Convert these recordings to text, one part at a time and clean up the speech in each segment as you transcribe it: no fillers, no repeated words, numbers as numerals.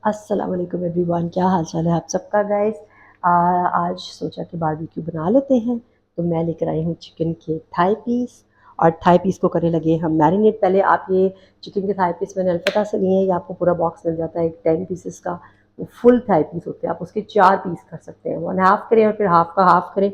अस्सलाम वालेकुम एवरीवन, क्या हाल चाल है आप सबका गाइस। आज सोचा कि बारबेक्यू बना लेते हैं, तो मैं लेकर आई हूँ चिकन के थाई पीस। और थाई पीस को करने लगे हम मैरिनेट। पहले आप ये चिकन के थाई पीस मैंने अलफता से लिए हैं, ये आपको पूरा बॉक्स मिल जाता है एक 10 पीसेस का। वो फुल थाई पीस होते हैं, आप उसके 4 पीस कर सकते हैं, 1/2 करें और फिर हाफ का हाफ करें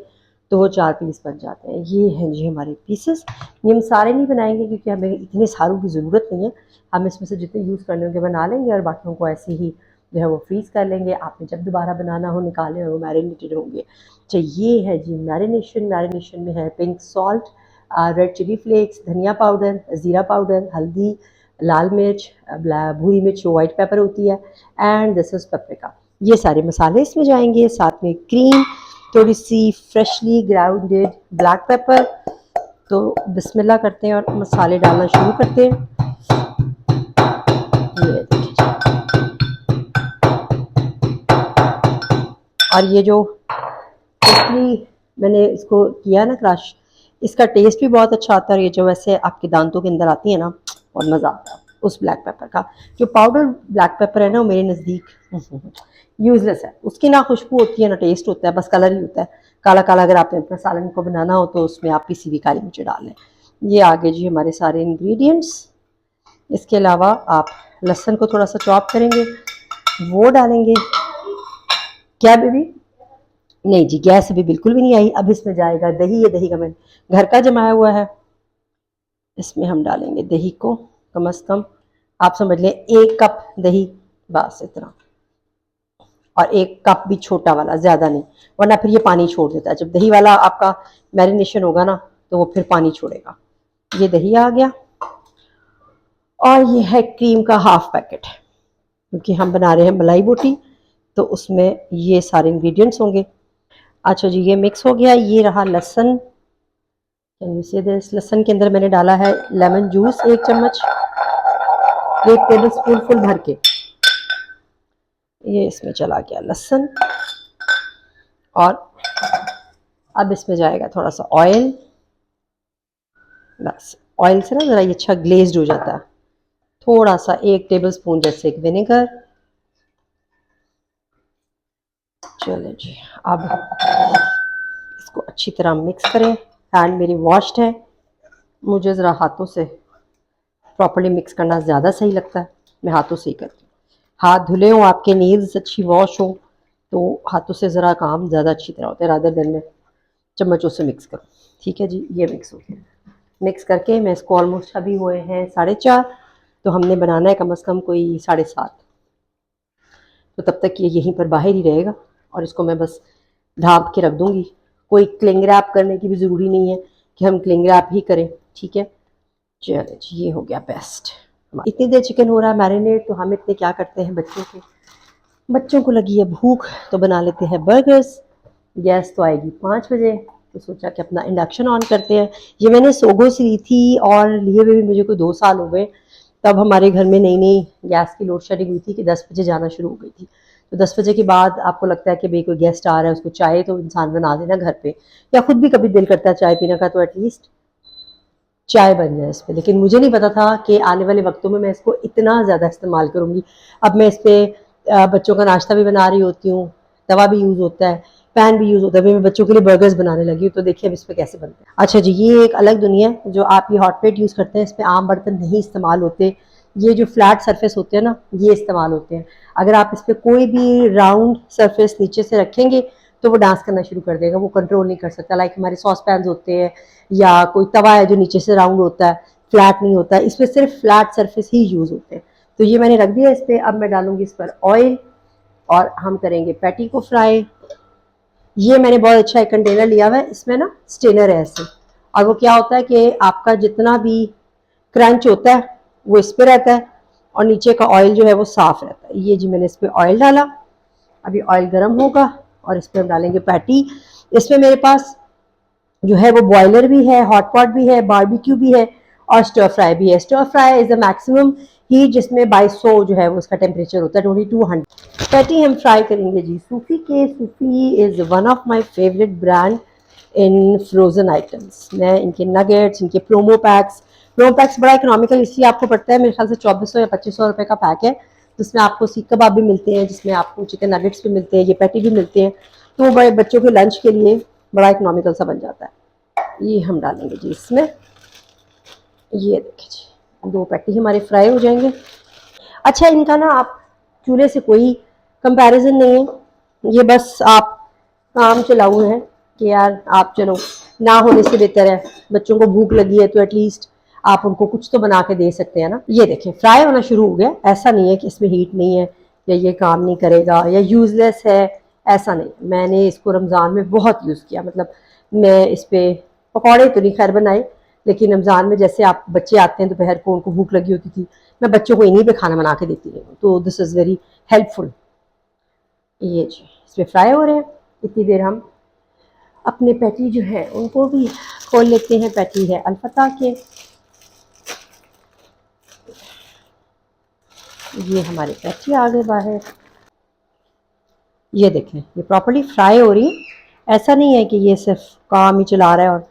तो वो 4 पीस बन जाते हैं। ये हैं जी हमारे पीसेस। ये हम सारे नहीं बनाएंगे क्योंकि हमें इतने सारों की ज़रूरत नहीं है। हम इसमें से जितने यूज़ करने होंगे बना लेंगे और बाकियों को ऐसे ही जो है वो फ्रीज़ कर लेंगे। आपने जब दोबारा बनाना हो निकालें और वो मैरिनेटेड होंगे। अच्छा, ये है जी मैरिनेशन में है pink salt, red chili flakes, धनिया पाउडर, ज़ीरा पाउडर, हल्दी, लाल मिर्च, भूरी मिर्च जो वाइट पेपर होती है, एंड दिस इज़ पेपरिका। ये सारे मसाले इसमें जाएंगे, साथ में क्रीम, थोड़ी सी फ्रेशली ग्राउंडेड ब्लैक पेपर। तो बिस्मिल्लाह करते हैं और मसाले डालना शुरू करते हैं। ये देखिए, और ये जो इसलिए मैंने इसको किया ना क्रश, इसका टेस्ट भी बहुत अच्छा आता है। ये जो वैसे आपके दांतों के अंदर आती है ना, बहुत मज़ा आता है उस ब्लैक पेपर का। जो पाउडर ब्लैक पेपर है ना, वो मेरे नज़दीक यूजलेस है। उसकी ना खुशबू होती है ना टेस्ट होता है, बस कलर ही होता है काला काला। अगर आपने अपना सालन को बनाना हो तो उसमें आप किसी भी काली मिर्च डाल लें। ये आगे जी हमारे सारे इंग्रेडिएंट्स। इसके अलावा आप लहसुन को थोड़ा सा चॉप करेंगे, वो डालेंगे। क्या बेबी? नहीं जी, गैस अभी बिल्कुल भी नहीं आई। अब इसमें जाएगा दही। ये दही का मैंने घर का जमाया हुआ है। इसमें हम डालेंगे दही को, कम से कम आप समझ लें 1 कप दही, बस इतना। और 1 कप भी छोटा वाला, ज़्यादा नहीं, वरना फिर ये पानी छोड़ देता है। जब दही वाला आपका मैरिनेशन होगा ना तो वो फिर पानी छोड़ेगा। ये दही आ गया। और ये है क्रीम का हाफ पैकेट, क्योंकि हम बना रहे हैं मलाई बोटी, तो उसमें ये सारे इंग्रेडिएंट्स होंगे। अच्छा जी, ये मिक्स हो गया। ये रहा लहसुन। Can you see this? लहसुन के अंदर मैंने डाला है लेमन जूस 1 चम्मच, 1 टेबल स्पून फुल भर के। ये इसमें चला गया लहसुन। और अब इसमें जाएगा थोड़ा सा ऑयल। बस ऑयल से ना ज़रा ये अच्छा ग्लेज्ड हो जाता है। थोड़ा सा 1 टेबल स्पून जैसे विनेगर। चलो जी, अब इसको अच्छी तरह मिक्स करें। हैंड मेरी वॉश्ड है, मुझे ज़रा हाथों से प्रॉपर्ली मिक्स करना ज़्यादा सही लगता है। मैं हाथों से ही करती हूँ। हाथ धुले हों आपके, नील्स अच्छी वॉश हो, तो हाथों से ज़रा काम ज़्यादा अच्छी तरह होता है, रादर देन में चम्मचों से मिक्स करो। ठीक है जी, ये मिक्स हो गया। मिक्स करके मैं इसको ऑलमोस्ट अभी हुए हैं 4:30, तो हमने बनाना है कम से कम कोई 7:30। तो तब तक ये यहीं पर बाहर ही रहेगा और इसको मैं बस ढाँप के रख दूँगी। कोई क्लिंग रैप करने की भी ज़रूरी नहीं है कि हम क्लिंग रैप ही करें। ठीक है, चलो जी, ये हो गया बेस्ट। इतनी देर चिकन हो रहा है मैरिनेट, तो हम इतने क्या करते हैं, बच्चों को लगी है भूख तो बना लेते हैं बर्गर्स। गैस तो आएगी 5 बजे, तो सोचा कि अपना इंडक्शन ऑन करते हैं। ये मैंने सोगो से ली थी और लिए हुए भी मुझे कोई 2 साल हो गए। तब हमारे घर में नई नई गैस की लोड शेडिंग हुई थी कि 10 बजे जाना शुरू हो गई थी। तो 10 बजे के बाद आपको लगता है कि भाई कोई गेस्ट आ रहा है, उसको चाय तो इंसान बना देना घर पे, या खुद भी कभी दिल करता है चाय पीने का, तो एटलीस्ट चाय बन जाए इस पर। लेकिन मुझे नहीं पता था कि आने वाले वक्तों में मैं इसको इतना ज़्यादा इस्तेमाल करूँगी। अब मैं इस पर बच्चों का नाश्ता भी बना रही होती हूँ, तवा भी यूज़ होता है, पैन भी यूज़ होता है। मैं बच्चों के लिए बर्गर्स बनाने लगी हूँ, तो देखिए अब इस पर कैसे बनते हैं। अच्छा जी, ये एक अलग दुनिया है। जो आप ये हॉट प्लेट यूज़ करते हैं, इस पर आम बर्तन नहीं इस्तेमाल होते। ये जो फ्लैट सरफेस होते हैं ना, ये इस्तेमाल होते हैं। अगर आप इस पर कोई भी राउंड सरफेस नीचे से रखेंगे तो वो डांस करना शुरू कर देगा, वो कंट्रोल नहीं कर सकता। लाइक हमारे सॉस पैन होते हैं, या कोई तवा है जो नीचे से राउंड होता है, फ्लैट नहीं होता है। इस पर सिर्फ फ्लैट सरफेस ही यूज़ होते हैं। तो ये मैंने रख दिया इस पर। अब मैं डालूंगी इस पर ऑयल और हम करेंगे पैटी को फ्राई। ये मैंने बहुत अच्छा एक कंटेनर लिया हुआ है, इसमें ना स्टेनर है ऐसे, और वो क्या होता है कि आपका जितना भी क्रंच होता है वो इस पर रहता है और नीचे का ऑयल जो है वो साफ रहता है। ये जी मैंने इस पर ऑयल डाला। अभी ऑयल गर्म होगा और इस पर हम डालेंगे पैटी। इसमें मेरे पास जो है वो बॉयलर भी है, हॉट पॉट भी है, बारबेक्यू भी है और स्टर फ्राई भी है। Stir fry is the maximum heat, जिसमें 2200 जो है वो उसका टेम्परेचर होता है, 2200। पैटी हम फ्राई करेंगे जी सूफी के। Sufi is one of my favourite brand in frozen items. मैं इनके नगेट्स, इनके प्रोमो पैक्स बड़ा इकोनॉमिकल इसलिए आपको पड़ता है, मेरे ख्याल से 2400 या 2500 रुपये का पैक है। तो उसमें आपको सीख कबाब भी मिलते हैं, जिसमें आपको चिकन नगेट्स भी मिलते हैं, ये पैटी भी मिलते हैं। तो वो बड़े बच्चों के लंच के लिए बड़ा इकोनॉमिकल सा बन जाता है। ये हम डालेंगे जी इसमें। ये देखिए जी 2 पैटी हमारे फ्राई हो जाएंगे। अच्छा, इनका ना आप चूल्हे से कोई कंपैरिजन नहीं है, ये बस आप काम चलाऊ हैं कि यार आप चलो ना होने से बेहतर है, बच्चों को भूख लगी है तो एटलीस्ट आप उनको कुछ तो बना के दे सकते हैं ना। ये देखें फ्राई होना शुरू हो गया। ऐसा नहीं है कि इसमें हीट नहीं है या ये काम नहीं करेगा या यूजलेस है, ऐसा नहीं। मैंने इसको रमज़ान में बहुत यूज़ किया, मतलब मैं इस पर पकौड़े तो नहीं खैर बनाए, लेकिन रमज़ान में जैसे आप बच्चे आते हैं दोपहर को, उनको भूख लगी होती थी, मैं बच्चों को इन्हीं पे खाना बना के देती हूँ, तो दिस इज़ वेरी हेल्पफुल। ये जी इसमें फ्राई हो रहे हैं, इतनी देर हम अपने पैटी जो है उनको भी खोल लेते हैं। पैटी है अलफता के, ये हमारे पैटी आ गए बाहर। ये देखें ये प्रॉपर्ली फ्राई हो रही है। ऐसा नहीं है कि ये सिर्फ काम ही चला रहा है और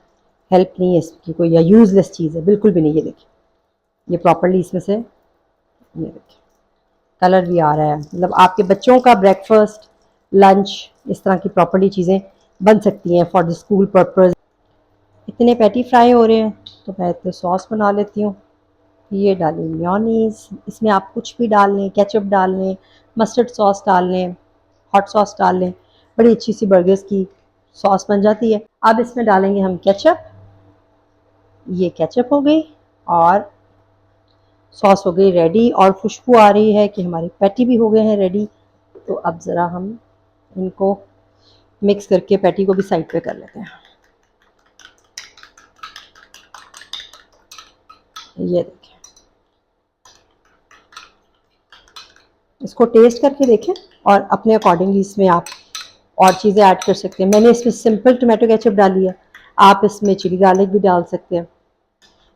हेल्प नहीं है इसकी कोई, या यूजलेस चीज़ है, बिल्कुल भी नहीं। ये देखिए ये प्रॉपर्ली इसमें से, ये देखिए कलर भी आ रहा है, मतलब आपके बच्चों का ब्रेकफास्ट लंच इस तरह की प्रॉपर्ली चीज़ें बन सकती हैं फॉर द स्कूल पर्पज़। इतने पैटी फ्राई हो रहे हैं तो मैं तो सॉस बना लेती हूँ। ये डालें मेयोनीज़, इसमें आप कुछ भी डाल लें, केचप डाल लें, मस्टर्ड सॉस डाल लें, हॉट सॉस डाल लें, बड़ी अच्छी सी बर्गर्स की सॉस बन जाती है। अब इसमें डालेंगे हम केचप। ये केचप हो गई और सॉस हो गई रेडी, और खुशबू आ रही है कि हमारे पैटी भी हो गए हैं रेडी। तो अब ज़रा हम इनको मिक्स करके पैटी को भी साइड पे कर लेते हैं। ये देखिए इसको टेस्ट करके देखें और अपने अकॉर्डिंगली इसमें आप और चीज़ें ऐड कर सकते हैं। मैंने इसमें सिंपल टोमेटो केचप डाली है, आप इसमें चिली गार्लिक भी डाल सकते हैं,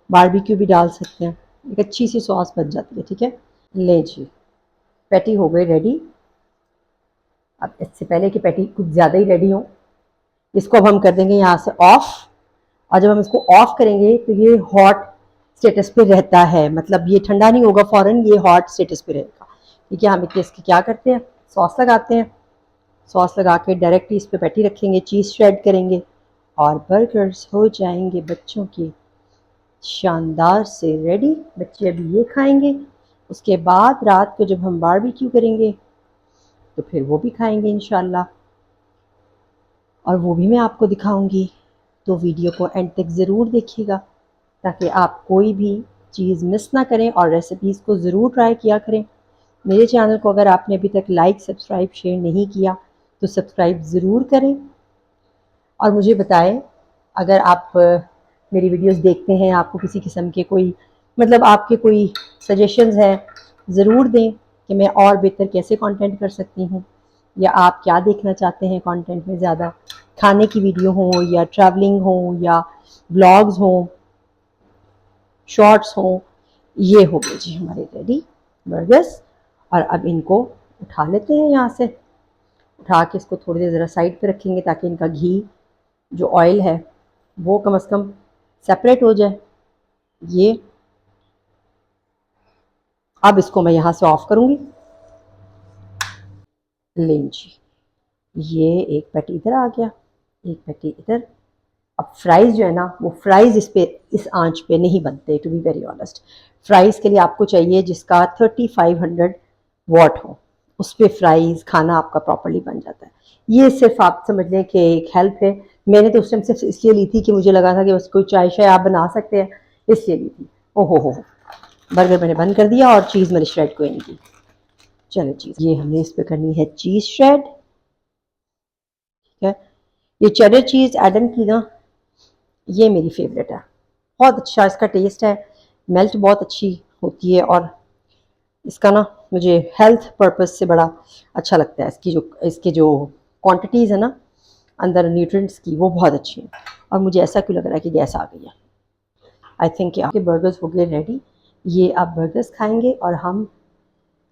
बारबेक्यू भी डाल सकते हैं, एक अच्छी सी सॉस बन जाती है। ठीक है, ले जी पैटी हो गई रेडी। अब इससे पहले कि पैटी कुछ ज़्यादा ही रेडी हो, इसको अब हम कर देंगे यहाँ से ऑफ। और जब हम इसको ऑफ करेंगे तो ये हॉट स्टेटस पे रहता है, मतलब ये ठंडा नहीं होगा फ़ौरन, ये हॉट स्टेटस पे रहेगा। ठीक है, हम इसकी क्या करते हैं, सॉस लगाते हैं। सॉस लगा के डायरेक्टली इस पर पैटी रखेंगे, चीज़ श्रेड करेंगे और बर्गर्स हो जाएंगे बच्चों के शानदार से रेडी। बच्चे अभी ये खाएंगे, उसके बाद रात को जब हम बारबेक्यू करेंगे तो फिर वो भी खाएंगे इंशाल्लाह, और वो भी मैं आपको दिखाऊंगी। तो वीडियो को एंड तक ज़रूर देखिएगा ताकि आप कोई भी चीज़ मिस ना करें, और रेसिपीज़ को ज़रूर ट्राई किया करें। मेरे चैनल को अगर आपने अभी तक लाइक सब्सक्राइब शेयर नहीं किया तो सब्सक्राइब ज़रूर करें, और मुझे बताएं अगर आप मेरी वीडियोस देखते हैं, आपको किसी किस्म के कोई, मतलब आपके कोई सजेशंस हैं ज़रूर दें कि मैं और बेहतर कैसे कंटेंट कर सकती हूँ, या आप क्या देखना चाहते हैं कंटेंट में, ज़्यादा खाने की वीडियो हो या ट्रैवलिंग हो या ब्लॉग्स हो, शॉर्ट्स हो। ये हो गए जी हमारे रेडी बर्गर्स। और अब इनको उठा लेते हैं यहाँ से, उठा के इसको थोड़ी देर ज़रा साइड पे रखेंगे ताकि इनका घी जो ऑयल है वो कम से कम सेपरेट हो जाए। ये अब इसको मैं यहाँ से ऑफ करूँगी। लें जी, ये एक पैटी इधर आ गया, एक पैटी इधर। अब फ्राइज़ जो है ना, वो फ्राइज़ इस आंच पे नहीं बनते, to be very honest. Fries के लिए आपको चाहिए जिसका 3500 वॉट हो, उस पर फ्राइज़ खाना आपका प्रॉपर्ली बन जाता है। ये सिर्फ आप समझ लें कि एक हेल्प है। मैंने तो उस टाइम सिर्फ इसलिए ली थी कि मुझे लगा था कि बस कोई चाय शाय आप बना सकते हैं, इसलिए ली थी। ओहो हो, बर्गर मैंने बंद कर दिया और चीज़ मैंने श्रेड कोई नहीं की। चलो चीज़ ये हमने इस पर करनी है चीज़ श्रेड। ठीक है, ये चेडर चीज़ एडम की ना, ये मेरी फेवरेट है, बहुत अच्छा इसका टेस्ट है, मेल्ट बहुत अच्छी होती है, और इसका ना मुझे हेल्थ पर्पस से बड़ा अच्छा लगता है। इसके जो क्वांटिटीज़ है ना अंदर न्यूट्रिएंट्स की, वो बहुत अच्छी है। और मुझे ऐसा क्यों लग रहा है कि गैस आ गई है। आई थिंक आपके बर्गर्स हो गए रेडी। ये आप बर्गर्स खाएंगे और हम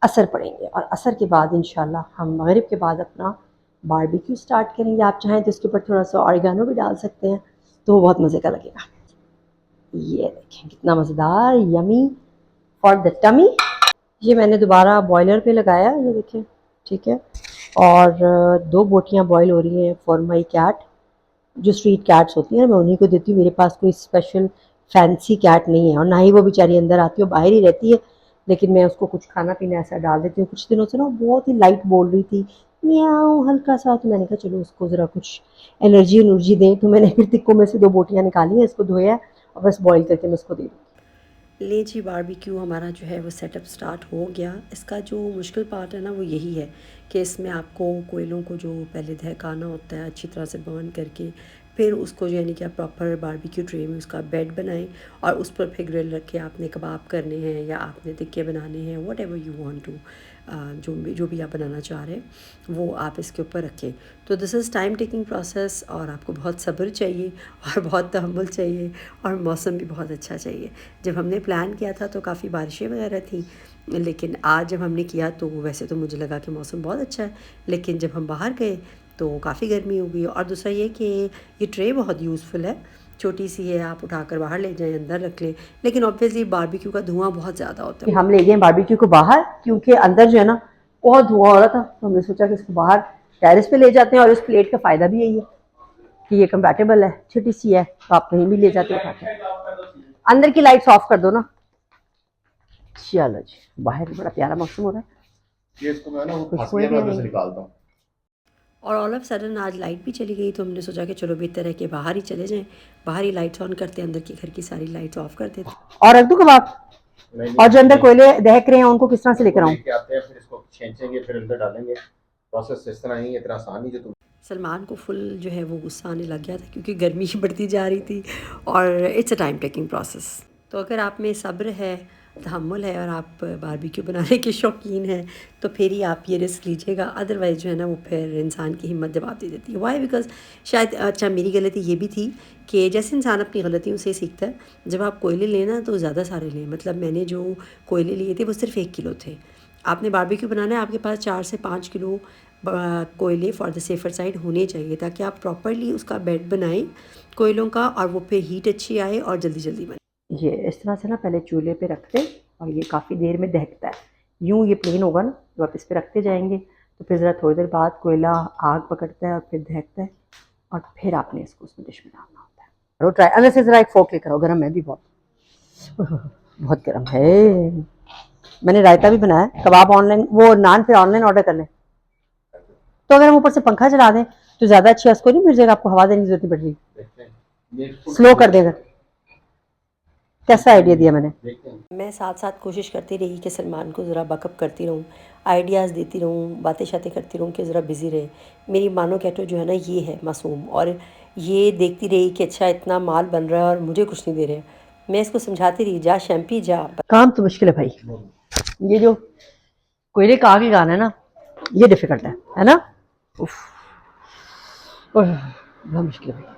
असर पड़ेंगे, और असर के बाद इंशाल्लाह हम मगरिब के बाद अपना बारबेक्यू स्टार्ट करेंगे। आप चाहें तो इसके ऊपर थोड़ा सा ऑरिगेनो भी डाल सकते हैं, तो वो बहुत मज़े का लगेगा। ये देखें कितना मज़ेदार, यमी फॉर द टमी। ये मैंने दोबारा बॉयलर पे लगाया, ये देखिए, ठीक है। और 2 बोटियाँ बॉयल हो रही हैं फॉर माई कैट। जो स्ट्रीट कैट्स होती हैं मैं उन्हीं को देती हूँ, मेरे पास कोई स्पेशल फैंसी कैट नहीं है, और ना ही वो बेचारी अंदर आती है, वो बाहर ही रहती है। लेकिन मैं उसको कुछ खाना पीना ऐसा डाल देती हूँ। कुछ दिनों से ना वो बहुत ही लाइट बोल रही थी, म्याऊं हल्का सा, तो मैंने कहा चलो उसको ज़रा कुछ एनर्जी दें, तो मैंने फिर तिक्कों में से 2 बोटियाँ निकाली हैं, इसको धोया और बस बॉयल करके मैं उसको दे दूँ। ले जी, बारबेक्यू हमारा जो है वो सेटअप स्टार्ट हो गया। इसका जो मुश्किल पार्ट है ना वो यही है कि इसमें आपको कोयलों को जो पहले दहकाना होता है अच्छी तरह से बर्न करके, फिर उसको जो यानी कि आप प्रॉपर बारबेक्यू ट्रे में उसका बेड बनाएं और उस पर फिर ग्रिल रख के आपने कबाब करने हैं या आपने टिक्के बनाने हैं, whatever you want to, जो भी आप बनाना चाह रहे हैं वो आप इसके ऊपर रखें। तो this is time taking process, और आपको बहुत सब्र चाहिए और बहुत तहम्मुल चाहिए, और मौसम भी बहुत अच्छा चाहिए। जब हमने प्लान किया था तो काफ़ी बारिशें वगैरह थी, लेकिन आज जब हमने किया तो वैसे तो मुझे लगा कि मौसम बहुत अच्छा है, लेकिन जब हम बाहर गए तो काफ़ी गर्मी हो गई। और दूसरा ये कि ये ट्रे बहुत यूज़फुल है, छोटी सी है, आप उठाकर बाहर ले जाएं, अंदर रख लें, लेकिन ऑब्वियसली बारबेक्यू का धुआं बहुत ज़्यादा होता है। हम ले गए बारबेक्यू को बाहर, क्योंकि अंदर जो है ना बहुत धुआं हो रहा था, तो हमने सोचा कि इसको बाहर टेरेस पे ले जाते हैं। और इस प्लेट का फ़ायदा भी यही है कि ये कंपैटिबल है, छोटी सी है, तो आप कहीं भी ले जाते हो उठाकर। अंदर की लाइट्स ऑफ कर दो ना। चलो जी, बाहर भी बड़ा प्यारा मौसम हो रहा है, ये इसको मैं ना खुशबू से निकालता हूँ। और ऑल ऑफ सडन आज लाइट भी चली गई, तो हमने सोचा कि चलो बेहतर है कि बाहर ही चले जाएं, बाहर ही लाइट्स ऑन करते हैं, अंदर की घर की सारी लाइट्स ऑफ कर देते। और रख दूं कबाब? और जो अंदर कोयले दहक रहे हैं उनको किस तरह से लेकर आऊं? आते हैं, फिर इसको खींचेंगे, फिर अंदर डालेंगे। प्रोसेस इस तरह ही, इतना आसान नहीं जो तुम। सलमान को फुल जो है वो गुस्सा आने लग गया था, क्योंकि गर्मी ही बढ़ती जा रही थी, और it's a time taking process. तो अगर आप में सब्र है, तहम्मुल है, और आप बारबेक्यू बनाने के शौकीन हैं, तो फिर ही आप ये रिस्क लीजिएगा। अदरवाइज़ जो है ना वो फिर इंसान की हिम्मत जवाब दे देती है। वाई? बिकॉज शायद, अच्छा मेरी गलती ये भी थी कि जैसे इंसान अपनी गलतियों से सीखता है, जब आप कोयले लेना तो ज़्यादा सारे लें। मतलब मैंने जो कोयले लिए थे वो सिर्फ 1 किलो थे। आपने बारबेक्यू बनाना है, आपके पास 4 से 5 किलो कोयले फॉर द सेफ़र साइड होने चाहिए, ताकि आप प्रॉपरली उसका बेड बनाएं कोयलों का, और वो पे हीट अच्छी आए और जल्दी जल्दी बने। ये इस तरह से ना पहले चूल्हे पे रख दें, और ये काफ़ी देर में दहकता है। यूँ ये प्लेन होगा ना, जब आप इस पर रखते जाएंगे तो फिर ज़रा थोड़ी देर बाद कोयला आग पकड़ता है और फिर दहकता है, और फिर आपने इसको उसमें डिश में डालना होता है। और ट्राई अंदर से ज़रा एक फोक लेकर आओ, गर्म है भी बहुत, बहुत गर्म है। मैंने रायता भी बनाया, कबाब ऑनलाइन, वो नान फिर ऑनलाइन ऑर्डर कर लें, तो अगर हम ऊपर से पंखा चला दें तो ज़्यादा अच्छी उसको नहीं मिल जाएगा, आपको हवा देने की जरूरत नहीं पड़ेगी, स्लो कर देगा। कैसा आइडिया दिया मैंने? मैं साथ साथ कोशिश करती रही कि सलमान को ज़रा बकअप करती रहूँ, आइडियाज़ देती रहूँ, बातें शातें करती रहूँ कि ज़रा बिज़ी रहे। मेरी मानो कैटो जो है ना ये है मासूम, और ये देखती रही कि अच्छा इतना माल बन रहा है और मुझे कुछ नहीं दे रहे। मैं इसको समझाती रही, जा शैम्पी जा। काम तो मुश्किल है भाई, ये जो कोयले का आग लगाना है ना, ये डिफ़िकल्ट है ना? उफ, बड़ा मुश्किल है भाई।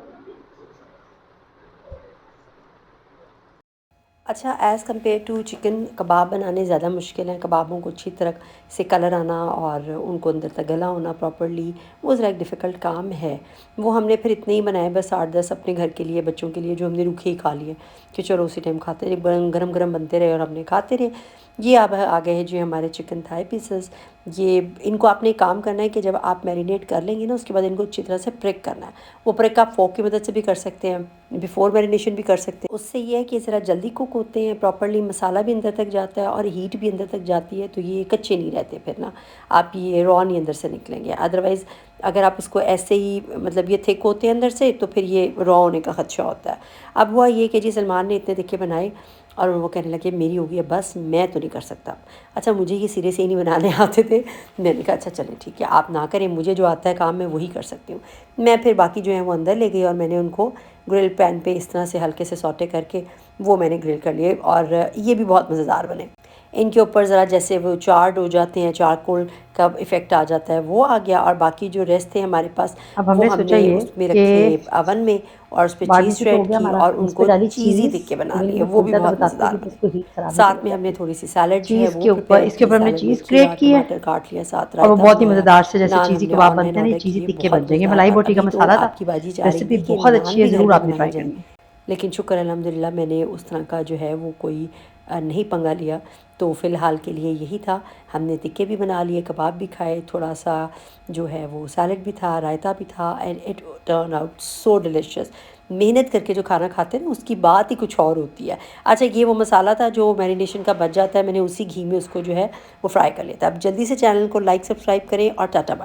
अच्छा, एज़ कम्पेयर टू चिकन, कबाब बनाने ज़्यादा मुश्किल हैं। कबाबों को अच्छी तरह से कलर आना और उनको अंदर तक गला होना प्रॉपर्ली, वो ज़रा एक डिफ़िकल्ट काम है। वो हमने फिर इतने ही बनाए, बस 8-10 अपने घर के लिए, बच्चों के लिए, जो हमने रूखे ही खा लिए कि चलो उसी टाइम खाते रहे, गरम गरम बनते रहे और हमने खाते रहे। ये अब आ गए हैं जी हमारे चिकन थाई पीसेस। ये इनको आपने काम करना है कि जब आप मैरिनेट कर लेंगे ना, उसके बाद इनको अच्छी तरह से प्रिक करना है। वो प्रिक आप फोक की मदद से भी कर सकते हैं, बिफोर मैरिनेशन भी कर सकते हैं। उससे ये है कि ज़रा जल्दी कुक होते हैं, प्रॉपर्ली मसाला भी अंदर तक जाता है और हीट भी अंदर तक जाती है, तो ये कच्चे नहीं रहते फिर ना, आप ये रॉ नहीं अंदर से निकलेंगे। अदरवाइज़ अगर आप इसको ऐसे ही, मतलब ये थिक होते हैं अंदर से, तो फिर ये रॉ होने का खदशा होता है। अब हुआ ये कि जी सलमान ने इतने तिक्के बनाए और वो कहने लगे मेरी हो गई है बस, मैं तो नहीं कर सकता। अच्छा, मुझे ये सिरे से ही नहीं बनाने आते थे। मैंने कहा अच्छा चलें ठीक है, आप ना करें, मुझे जो आता है काम मैं वही कर सकती हूँ। मैं फिर बाकी जो है वो अंदर ले गई और मैंने उनको ग्रिल पैन पे इस तरह से हल्के से सौटे करके वो मैंने ग्रिल कर लिए, और ये भी बहुत मज़ेदार बने। इनके ऊपर ज़रा जैसे वो चार्ड हो जाते हैं, चारकोल का इफ़ेक्ट आ जाता है, वो आ गया। और बाकी जो रेस्ट थे हमारे पास, अब हमने उसमें रखे अवन में, और उस पर चीज़ श्रेड की और उनको चीज़ी टिक्के बना लिए, वो भी बहुत मज़ेदार बने। साथ में हमने थोड़ी सी सैलड जो है वो प्रिपेयर, इसके ऊपर हमने चीज़ ग्रेट की है, टमाटर काट लिया, साथ रायता, और बहुत ही मज़ेदार से जैसे चीज़ी कबाब बनते हैं ना, चीज़ी टिक्के बन जाएंगे। मलाई बोटी का मसाला था, रेसिपी बहुत अच्छी है, ज़रूर आपने ट्राई करनी है। लेकिन शुक्र अल्हम्दुलिल्लाह मैंने उस तरह का जो है वो कोई नहीं पंगा लिया। तो फ़िलहाल के लिए यही था। हमने टिक्के भी बना लिए, कबाब भी खाए, थोड़ा सा जो है वो सैलड भी था, रायता भी था, and it turn out so delicious. मेहनत करके जो खाना खाते हैं ना उसकी बात ही कुछ और होती है। अच्छा, ये वो मसाला था जो मैरिनेशन का बच जाता है, मैंने उसी घी में उसको जो है वो फ्राई कर लिया था। अब जल्दी से चैनल को लाइक सब्सक्राइब करें और टाटा बाय।